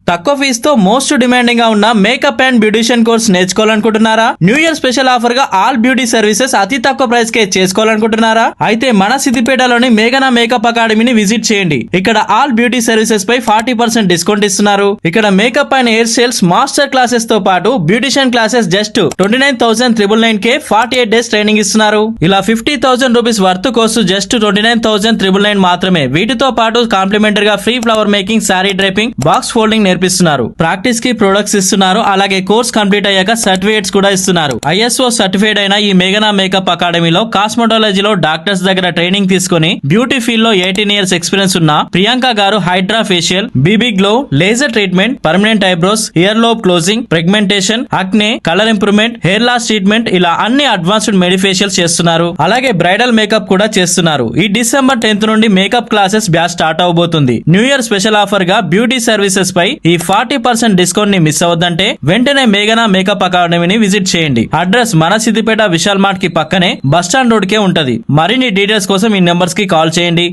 తక్కువ ఫీజుతో most demanding గా ఉన్న మేకప్ అండ్ బ్యూటిషియన్ కోర్స్ నేర్చుకోవాలనుకుంటున్నారా? న్యూ ఇయర్ స్పెషల్ ఆఫర్ గా ఆల్ బ్యూటీ సర్వీసెస్ అతి తక్కువ ప్రైస్ కే చేసుకోవాలనుకుంటున్నారా? అయితే మన సిద్దిపేటలోని మేఘనా మేకప్ అకాడమీని విజిట్ చేయండి. ఇక్కడ ఆల్ బ్యూటీ సర్వీసెస్ పై 40% డిస్కౌంట్ ఇస్తున్నారు. ఇక్కడ makeup and hair styles master classes తో పాటు బ్యూటిషియన్ క్లాసెస్ జస్ట్ 29,999 కే 48 డేస్ ట్రైనింగ్ ఇస్తున్నారు. ఇలా 50,000 రూపీస్ వర్త్ కోర్సు జస్ట్ 29,999 మాత్రమే. వీటితో పాటు కాంప్లిమెంటరీ గా free flower making, sorry డ్రైపింగ్, box folding నేర్పిస్తున్నారు. ప్రాక్టీస్ కి ప్రొడక్ట్స్ ఇస్తున్నారు. అలాగే కోర్స్ కంప్లీట్ అయ్యాక సర్టిఫికేట్స్ కూడా ఇస్తున్నారు. ISO సర్టిఫైడ్ అయిన ఈ మేఘనా మేకప్ అకాడమీలో కాస్మెటాలజీలో డాక్టర్స్ దగ్గర ట్రైనింగ్ తీసుకుని బ్యూటీ ఫీల్డ్ లో 18 ఇయర్స్ ఎక్స్పీరియన్స్ ఉన్న Priyanka garu hydra facial, BB glow, laser treatment, permanent eyebrows, ear lobe closing, pigmentation, acne, colour improvement, hair loss treatment, ఇలా అన్ని అడ్వాన్స్డ్ మెడిఫేషియల్స్ చేస్తున్నారు. అలాగే బ్రైడల్ మేకప్ కూడా చేస్తున్నారు. ఈ డిసెంబర్ 10th నుండి మేకప్ క్లాసెస్ బ్యాచ్ స్టార్ట్ అవబోతుంది. న్యూ ఇయర్ స్పెషల్ ఆఫర్ గా బ్యూటీ సర్వీసెస్ పై ఈ 40% డిస్కౌంట్ ని మిస్ అవ్వద్దంటే వెంటనే మేఘనా మేకప్ అకాడమీని విజిట్ చేయండి. అడ్రస్ మన సిద్దిపేట విశాల్ మార్ట్ కి పక్కనే బస్ స్టాండ్ రోడ్ కే ఉంటది. మరిన్ని డీటెయిల్స్ కోసం ఈ నెంబర్స్ కి కాల్ చేయండి.